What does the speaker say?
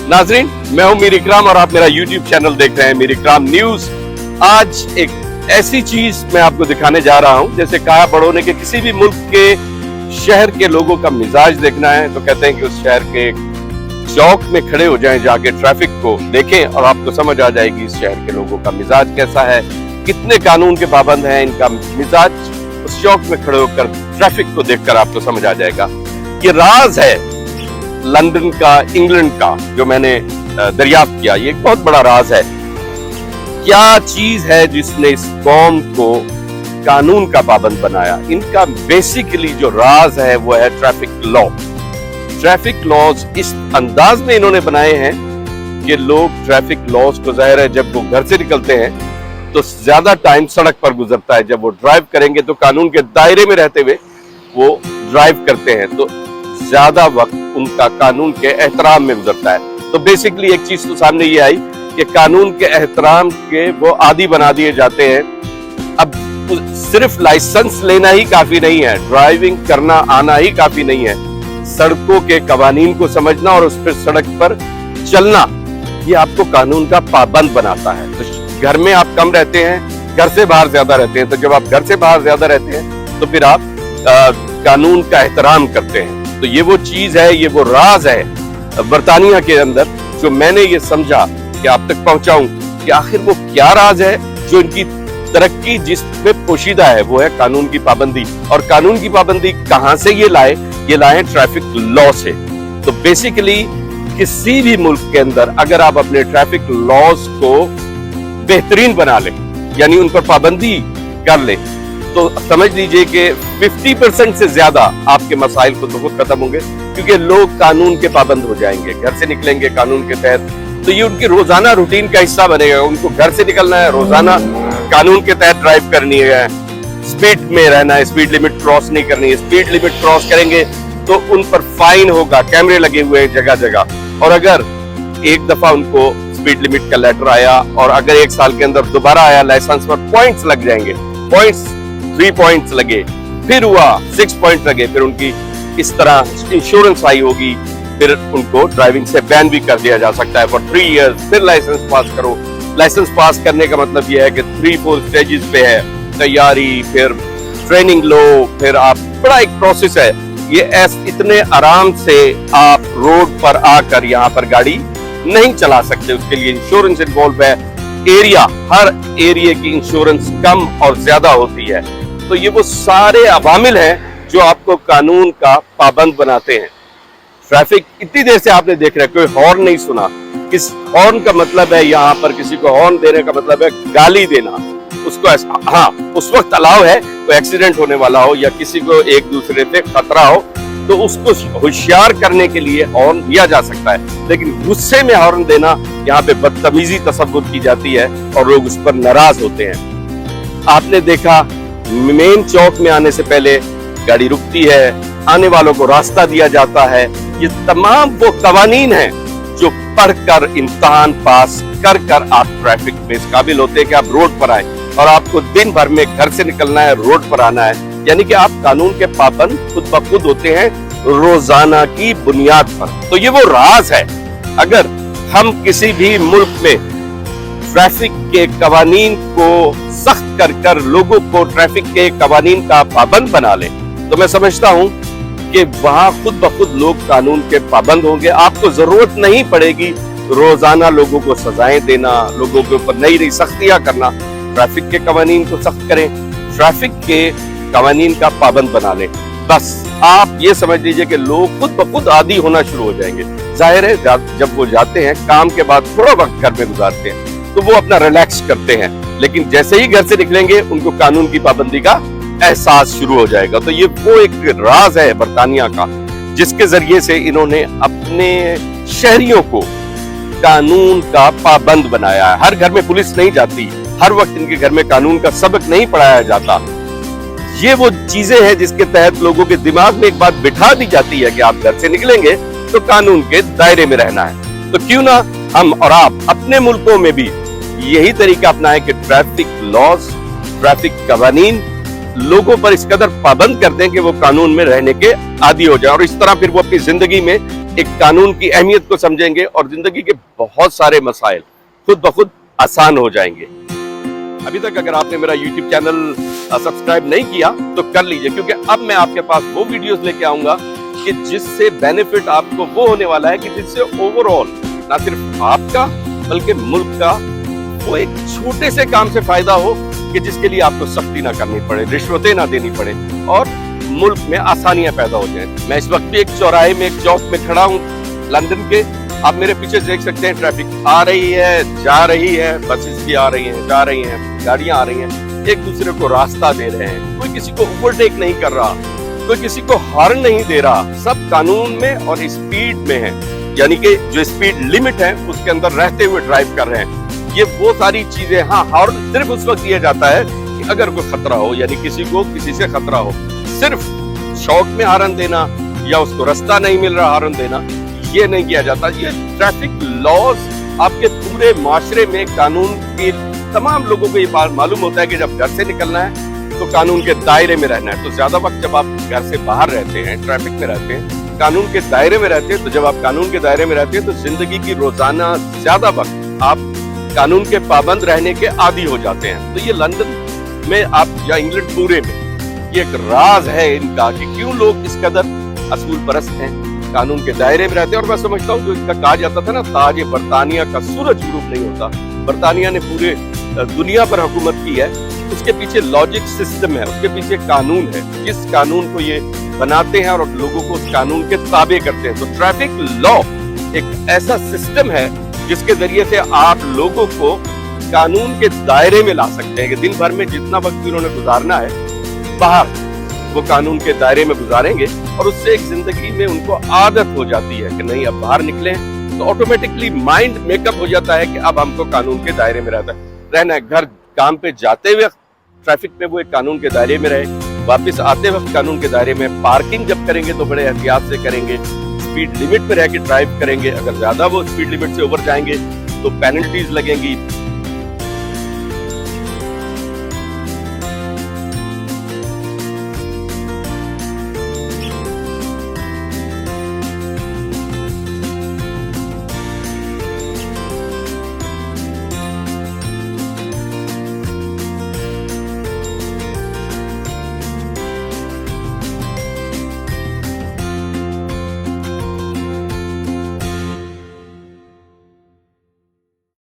नाजरीन, मैं हूं मीर इकराम और आप मेरा YouTube चैनल देख रहे हैं मीर इकराम न्यूज। आज एक ऐसी चीज मैं आपको दिखाने जा रहा हूं, जैसे कहा बड़ों ने कि किसी भी मुल्क के शहर के लोगों का मिजाज देखना है तो कहते हैं कि उस शहर के चौक में खड़े हो जाएं, जाके ट्रैफिक को देखें और आपको समझ आ जाएगी इस शहर के लोगों का मिजाज कैसा है, कितने कानून के पाबंद हैं, इनका मिजाज। उस चौक में खड़े होकर ट्रैफिक को देखकर आपको समझ आ जाएगा। ये राज है लंदन का, इंग्लैंड का, जो मैंने दरियाफ्त किया। ये एक बहुत बड़ा राज है। क्या चीज है जिसने इस कौम को कानून का पाबंद बनाया? इनका बेसिकली जो राज है वो है ट्रैफिक लॉ। ट्रैफिक लॉज इस अंदाज में इन्होंने बनाए हैं कि लोग ट्रैफिक लॉज को, जाहिर है जब वो घर से निकलते हैं तो ज्यादा टाइम सड़क पर गुजरता है। जब वो ड्राइव करेंगे तो कानून के दायरे में रहते हुए वो ड्राइव करते हैं, तो ज्यादा वक्त उनका कानून के एहतराम में गुजरता है। तो बेसिकली एक चीज तो सामने ये आई कि कानून के एहतराम के वो आदी बना दिए जाते हैं। अब सिर्फ लाइसेंस लेना ही काफी नहीं है, ड्राइविंग करना आना ही काफी नहीं है, सड़कों के कवानीन को समझना और उस पर सड़क पर चलना, ये आपको कानून का पाबंद बनाता है। तो घर में आप कम रहते हैं, घर से बाहर ज्यादा रहते हैं, तो जब आप घर से बाहर ज्यादा रहते हैं तो फिर आप कानून का एहतराम करते हैं। तो ये वो चीज है, ये वो राज है बरतानिया के अंदर, जो मैंने ये समझा कि आप तक पहुंचाऊं कि आखिर वो क्या राज है जो इनकी तरक्की जिसमें पोशीदा है, वो है कानून की पाबंदी। और कानून की पाबंदी कहां से ये लाए ट्रैफिक लॉ से। तो बेसिकली किसी भी मुल्क के अंदर अगर आप अपने ट्रैफिक लॉज को बेहतरीन बना लें, यानी उन पर पाबंदी कर लें, तो समझ लीजिए कि 50% से ज्यादा आपके मसाइल को तो खुद खत्म होंगे, क्योंकि लोग कानून के पाबंद हो जाएंगे, घर से निकलेंगे कानून के तहत। तो ये उनकी रोजाना रूटीन का हिस्सा बनेगा। उनको घर से निकलना है, रोजाना कानून के तहत ड्राइव करनी है, स्पीड में रहना है, स्पीड लिमिट क्रॉस नहीं करनी है। स्पीड लिमिट क्रॉस करेंगे तो उन पर फाइन होगा, कैमरे लगे हुए हैं जगह जगह। और अगर एक दफा उनको स्पीड लिमिट का लेटर आया और अगर 1 साल के अंदर दोबारा आया, लाइसेंस पर पॉइंट्स लग जाएंगे। पॉइंट्स 3 पॉइंट्स लगे, फिर हुआ 6 पॉइंट लगे, फिर उनकी इस तरह इंश्योरेंस आई होगी, फिर उनको ड्राइविंग से बैन भी कर दिया जा सकता है फॉर 3 इयर्स। फिर लाइसेंस पास करो। लाइसेंस पास करने का मतलब यह है कि 3-4 स्टेजेस पे है, तैयारी, फिर ट्रेनिंग लो, फिर आप, बड़ा एक प्रोसेस है ये। इतने आराम से आप रोड पर आकर यहाँ पर गाड़ी नहीं चला सकते, उसके लिए इंश्योरेंस इन्वॉल्व है। एरिया, हर एरिया की इंश्योरेंस कम और ज्यादा होती है। तो ये वो सारे अवामिल हैं जो आपको कानून का पाबंद बनाते हैं। ट्रैफिक इतनी देर से आपने देख रहे हैं, कोई हॉर्न नहीं सुना। किस हॉर्न का मतलब है, यहाँ पर किसी को हॉर्न देने का मतलब है गाली देना। उसको हाँ, उस वक्त अलाउ है कोई एक्सीडेंट होने वाला हो या किसी को एक दूसरे से खतरा हो तो उसको होशियार करने के लिए हॉर्न दिया जा सकता है। लेकिन गुस्से में हॉर्न देना, यहाँ पे बदतमीजी तसव्वुर की जाती है और लोग उस पर नाराज होते हैं। आपने देखा मेन चौक में आने से पहले गाड़ी रुकती है, आने वालों को रास्ता दिया जाता है। ये तमाम वो कवानीन हैं जो पढ़कर, इम्तिहान पास कर आप ट्रैफिक में इस काबिल होते हैं कि आप रोड पर आए और आपको दिन भर में घर से निकलना है, रोड पर आना है। यानी कि आप कानून के पाबंद खुद ब खुद होते हैं रोजाना की बुनियाद पर। तो ये वो राज है। अगर हम किसी भी मुल्क में ट्रैफिक के कवानीन को सख्त कर लोगों को ट्रैफिक के कवानीन का पाबंद बना ले, तो मैं समझता हूं कि वहां खुद ब खुद लोग कानून के पाबंद होंगे। आपको जरूरत नहीं पड़ेगी रोजाना लोगों को सजाएं देना, लोगों के ऊपर नई नई सख्तियां करना। ट्रैफिक के कवानीन को सख्त करें, ट्रैफिक के कवानीन का पाबंद बना लें। बस आप ये समझ लीजिए कि लोग खुद ब खुद आदी होना शुरू हो जाएंगे। जाहिर है जब वो जाते हैं काम के बाद थोड़ा वक्त घर में गुजारते हैं तो वो अपना रिलैक्स करते हैं, लेकिन जैसे ही घर से निकलेंगे उनको कानून की पाबंदी का एहसास शुरू हो जाएगा। तो ये वो एक राज है बरतानिया का, जिसके जरिए से इन्होंने अपने शहरियों को कानून का पाबंद बनाया है। हर घर में पुलिस नहीं जाती, हर वक्त इनके घर में कानून का सबक नहीं पढ़ाया जाता। ये वो चीजें हैं जिसके तहत लोगों के दिमाग में एक बात बिठा दी जाती है कि आप घर से निकलेंगे तो कानून के दायरे में रहना है। तो क्यों ना हम और आप अपने मुल्कों में भी यही तरीका अपनाएं कि ट्रैफिक लॉज, ट्रैफिक कवानीन लोगों पर इस कदर पाबंद कर दें कि वो कानून में रहने के आदी हो जाए और इस तरह फिर वो अपनी जिंदगी में एक कानून की अहमियत को समझेंगे और जिंदगी के बहुत सारे मसाइल खुद ब खुद आसान हो जाएंगे। अभी तक अगर आपने मेरा YouTube चैनल सब्सक्राइब नहीं किया तो कर लीजिए, क्योंकि अब मैं आपके पास वो वीडियोस लेके आऊंगा कि जिससे बेनिफिट आपको वो होने वाला है कि जिससे ओवरऑल ना सिर्फ आपका बल्कि मुल्क का वो एक छोटे से काम से फायदा हो कि जिसके लिए आपको सख्ती ना करनी पड़े, रिश्वतें ना देनी पड़े और मुल्क में आसानियां पैदा हो जाएं। मैं इस वक्त भी एक चौराहे में, एक चौक में खड़ा हूं लंदन के। आप मेरे पीछे देख सकते हैं ट्रैफिक आ रही है, जा रही है, बसेस भी आ रही हैं, जा रही हैं, गाड़ियां आ रही हैं, एक दूसरे को रास्ता दे रहे हैं, कोई किसी को ओवरटेक नहीं कर रहा, कोई किसी को हॉर्न नहीं दे रहा, सब कानून में और स्पीड में है, यानी कि जो स्पीड लिमिट है उसके अंदर रहते हुए ड्राइव कर रहे हैं। ये वो सारी चीजें, हाँ हॉर्न सिर्फ उस वक्त दिया जाता है कि अगर कोई खतरा हो, यानी किसी को किसी से खतरा हो, सिर्फ शौक में हॉर्न देना या उसको रास्ता नहीं मिल रहा हॉर्न देना ये नहीं किया जाता। ये ट्रैफिक लॉज आपके पूरे माशरे में कानून के तमाम लोगों को ये बात मालूम होता है कि जब घर से निकलना है तो कानून के दायरे में रहना है। तो ज्यादा वक्त जब आप घर से बाहर रहते हैं, ट्रैफिक में रहते हैं, कानून के दायरे में रहते हैं, तो जब आप कानून के दायरे में रहते हैं तो जिंदगी की रोजाना ज्यादा वक्त आप कानून के पाबंद रहने के आदी हो जाते हैं। तो ये लंदन में आप या इंग्लैंड पूरे में ये एक राज है इनका कि क्यों लोग इस कदर असूल परस्त हैं, कानून के दायरे में रहते हैं। और मैं समझता हूँ जो इसका कहा जाता था ना, ताज बरतानिया का सूरज ग्रुप नहीं होता, बरतानिया ने पूरे दुनिया पर हुकूमत की है, उसके पीछे लॉजिक सिस्टम है, उसके पीछे कानून है, जिस कानून को ये बनाते हैं और लोगों को उस कानून के ताबे करते हैं। तो ट्रैफिक लॉ एक ऐसा सिस्टम है जिसके जरिए से आप लोगों को कानून के दायरे में ला सकते हैं कि दिन भर में जितना वक्त भी उन्होंने गुजारना है बाहर वो कानून के दायरे में गुजारेंगे और उससे एक जिंदगी में उनको आदत हो जाती है कि नहीं अब बाहर निकले तो ऑटोमेटिकली माइंड मेकअप हो जाता है कि अब हमको कानून के दायरे में रहना है। घर काम पे जाते हुए ट्रैफिक में वो एक कानून के दायरे में रहे, वापस आते वक्त कानून के दायरे में, पार्किंग जब करेंगे तो बड़े एहतियात से करेंगे, स्पीड लिमिट में रह के ड्राइव करेंगे, अगर ज्यादा वो स्पीड लिमिट से ओवर जाएंगे तो पेनल्टीज लगेंगी,